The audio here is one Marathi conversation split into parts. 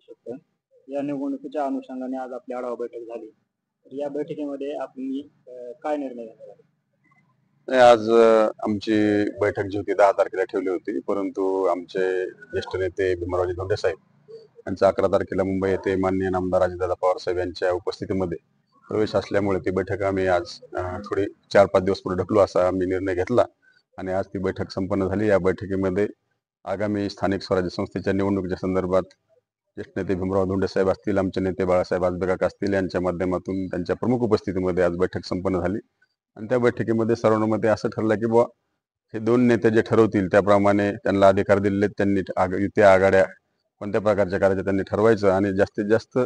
शकतं. या निवडणुकीच्या अनुषंगाने आज आपली आढावा बैठक झाली. तर या बैठकीमध्ये आपण काय निर्णय घेतला? नाही, आज आमची बैठक जी होती 10 तारखेला ठेवली होती, परंतु आमचे ज्येष्ठ नेते भीमरावजी धोंडे साहेब यांचा 11 तारखेला मुंबई येथे माननीय नामदार अजितदादा पवार साहेब यांच्या उपस्थितीमध्ये प्रवेश असल्यामुळे ती बैठक आम्ही आज थोडी 4-5 दिवस पुढे ढकलू असा आम्ही निर्णय घेतला आणि आज ती बैठक संपन्न झाली. या बैठकीमध्ये आगामी स्थानिक स्वराज्य संस्थेच्या निवडणुकीच्या संदर्भात ज्येष्ठ नेते भीमराव धोंडे साहेब असतील, आमचे नेते बाळासाहेब आजबेकाका असतील यांच्या माध्यमातून त्यांच्या प्रमुख उपस्थितीमध्ये आज बैठक संपन्न झाली आणि त्या बैठकीमध्ये सर्वानुमते असं ठरलं की बुवा हे दोन नेते जे ठरवतील त्याप्रमाणे त्यांना अधिकार दिलेले त्यांनी युती आघाड्या कोणत्या प्रकारच्या करायच्या त्यांनी ठरवायचं आणि जास्तीत जास्त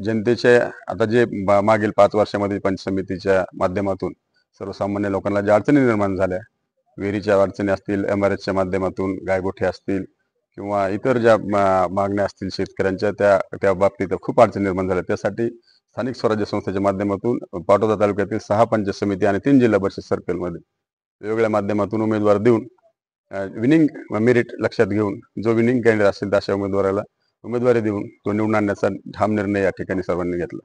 जनतेचे आता जे मागील 5 वर्षामध्ये पंचायत समितीच्या माध्यमातून सर्वसामान्य लोकांना ज्या अडचणी निर्माण झाल्या, विहिरीच्या अडचणी असतील, MRSच्या माध्यमातून गायगोठे असतील किंवा इतर ज्या मागण्या असतील शेतकऱ्यांच्या त्या बाबतीत खूप अडचणी निर्माण झाल्या. त्यासाठी स्थानिक स्वराज्य संस्थेच्या माध्यमातून पाटोदा तालुक्यातील 6 पंचायत समिती आणि 3 जिल्हा परिषद सर्कलमध्ये वेगवेगळ्या माध्यमातून उमेदवार देऊन विनिंग मेरिट लक्षात घेऊन जो विनिंग कॅन्डिडेट असेल त्या अशा उमेदवाराला उमेदवारी देऊन तो निवडून आणण्याचा ठाम निर्णय या ठिकाणी सर्वांनी घेतला.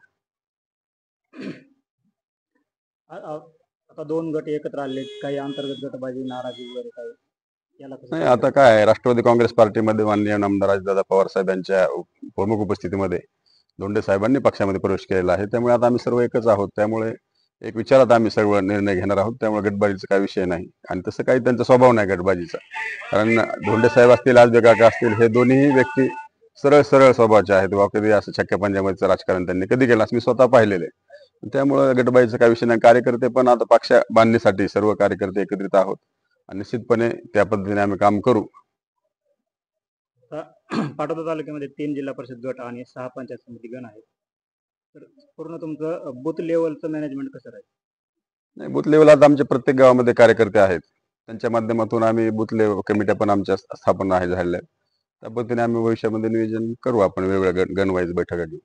आता 2 गट एकत्र आले, काही अंतर्गत गटबाजी, नाराजी वगैरे काही याला नाही, आता काय आहे, राष्ट्रवादी काँग्रेस पार्टीमध्ये माननीय नामदार अजितदादा पवार साहेब यांच्या प्रमुख उपस्थितीमध्ये धोंडे साहेबांनी पक्षामध्ये प्रवेश केलेला आहे. त्यामुळे आता आम्ही सर्व एकच आहोत. त्यामुळे एक विचारात आम्ही सर्व निर्णय घेणार आहोत. त्यामुळे गटबाजीचा काही विषय नाही आणि तसं काही त्यांचा स्वभाव नाही गटबाजीचा. कारण धोंडे साहेब असतील, आजबेकाका असतील, हे दोन्ही व्यक्ती सरळ सरळ स्वभावाचे आहेत. वा कधी असं छक्क्या पंजामध्येचं राजकारण त्यांनी कधी केलं असं मी स्वतः पाहिलेलं आहे. त्यामुळे गटबाजीचा काही विषय नाही. कार्यकर्ते पण आता पक्ष बांधणीसाठी सर्व कार्यकर्ते एकत्रित आहोत आणि निश्चितपणे त्या पद्धतीने आम्ही काम करू. पाटोदा तालुक्यामध्ये 3 जिल्हा परिषद गट आणि 6 पंचायत समिती गण आहेत. तर पूर्ण तुमचं बूथ लेवलचं मॅनेजमेंट कसं राहील? नाही, बूथ लेवल आता आमच्या प्रत्येक गावामध्ये कार्यकर्ते आहेत. त्यांच्या माध्यमातून आम्ही बूथ लेवल कमिट्या पण आमच्या स्थापना आहे झालेल्या आहेत. त्या पद्धतीने आम्ही भविष्यामध्ये नियोजन करू आपण वेगवेगळ्या गण वाईज बैठका घेऊ.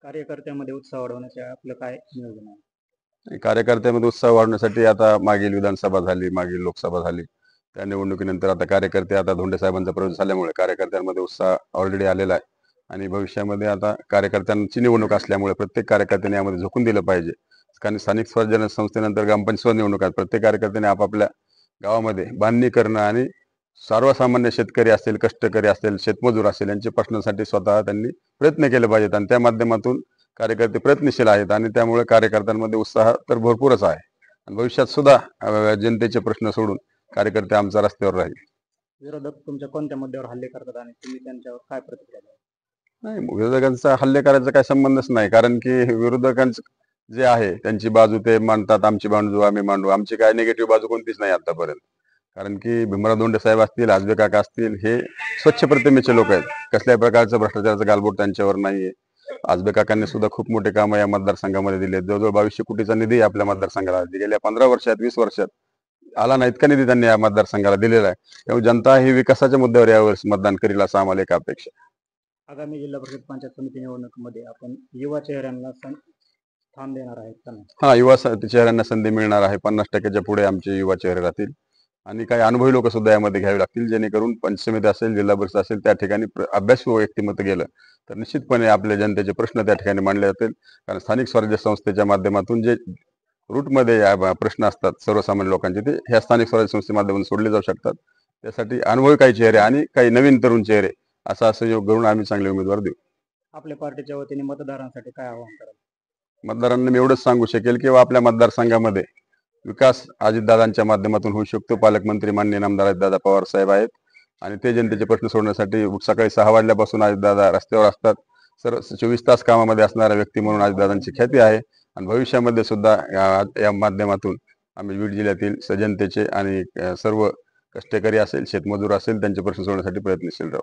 कार्यकर्त्यामध्ये उत्साह वाढवण्याचे आपलं काय नियोजन आहे? कार्यकर्त्यामध्ये उत्साह वाढवण्यासाठी आता मागील विधानसभा झाली, मागील लोकसभा झाली, त्या निवडणुकीनंतर आता कार्यकर्ते आता धोंडे साहेबांचा प्रवेश झाल्यामुळे कार्यकर्त्यांमध्ये उत्साह ऑलरेडी आलेला आहे आणि भविष्यामध्ये आता कार्यकर्त्यांची निवडणूक असल्यामुळे प्रत्येक कार्यकर्त्याने यामध्ये झोकून दिलं पाहिजे. कारण स्थानिक स्वराज्य संस्थेनंतर ग्रामपंचायत निवडणूक आहेत. प्रत्येक कार्यकर्त्याने आपापल्या गावामध्ये बांधणी करणं आणि सर्वसामान्य शेतकरी असतील, कष्टकरी असतील, शेतमजूर असतील यांच्या प्रश्नांसाठी स्वतः त्यांनी प्रयत्न केले पाहिजेत आणि त्या माध्यमातून कार्यकर्ते प्रयत्नशील आहेत आणि त्यामुळे कार्यकर्त्यांमध्ये उत्साह तर भरपूरच आहे आणि भविष्यात सुद्धा जनतेचे प्रश्न सोडून कार्यकर्ते आमचा रस्त्यावर राहील. विरोधक तुमच्या कोणत्या मुद्द्यावर हल्ले करतात आणि तुम्ही त्यांच्यावर काय प्रतिक्रिया द्याल? नाही, विरोधकांचा हल्ले करायचा काही संबंधच नाही. कारण की विरोधकांचं जे आहे त्यांची बाजू ते मांडतात, आमची बाजू आम्ही मांडू. आमची काय निगेटिव्ह बाजू कोणतीच नाही आतापर्यंत. कारण की भीमराव धोंडे साहेब असतील, आजबेकाका असतील, हे स्वच्छ प्रतिमेचे लोक आहेत. कसल्याही प्रकारचं भ्रष्टाचाराचं गालबोट त्यांच्यावर नाहीये. आजबेकाकांनी सुद्धा खूप मोठे काम या मतदारसंघामध्ये दिले. जवळजवळ 2200 कोटीचा निधी आपल्या मतदारसंघाला गेल्या 15 वर्षात 20 वर्षात आला नाही इतका निधी त्यांनी या मतदारसंघाला दिलेला आहे. त्यामुळे जनता ही विकासाच्या मुद्द्यावर यावर्षी मतदान करील असं आम्हाला एक अपेक्षा. आगामी जिल्हा परिषद पंचायत समिती निवडणुकीमध्ये आपण युवा चेहऱ्यांना स्थान देणार आहेत का? हा, युवा चेहऱ्यांना संधी मिळणार आहे. 50%च्या पुढे आमचे युवा चेहरे राहतील आणि काही अनुभवी लोक सुद्धा यामध्ये घ्यावे लागतील, जेणेकरून पंचायत समिती असेल, जिल्हा परिषद असेल, त्या ठिकाणी अभ्यासू व्यक्तिमत्व गेलं तर निश्चितपणे आपल्या जनतेचे प्रश्न त्या ठिकाणी मांडले जातील. कारण स्थानिक स्वराज्य संस्थेच्या माध्यमातून जे रूटमध्ये प्रश्न असतात सर्वसामान्य लोकांचे ते ह्या स्थानिक स्वराज्य संस्थेच्या माध्यमातून सोडले जाऊ शकतात. त्यासाठी अनुभवी काही चेहरे आणि काही नवीन तरुण चेहरे असा संयोग करून आम्ही चांगले उमेदवार देऊ. आपल्या पार्टीच्या वतीने मतदारांसाठी काय आवाहन कराल? मतदारांना मी एवढंच सांगू शकेल की आपल्या मतदारसंघामध्ये विकास अजितदादांच्या माध्यमातून होऊ शकतो. पालकमंत्री माननीय नामदार अजितदादा पवार साहेब आहेत आणि ते जनतेचे प्रश्न सोडवण्यासाठी सकाळी 6 वाजल्यापासून अजितदादा रस्त्यावर असतात. 24 तास कामामध्ये असणारा व्यक्ती म्हणून अजितदादांची ख्याती आहे आणि भविष्यामध्ये सुद्धा या माध्यमातून आम्ही बीड जिल्ह्यातील जनतेचे आणि सर्व कष्टकरी असेल, शेतमजूर असेल त्यांचे प्रश्न सोडवण्यासाठी प्रयत्नशील राहू.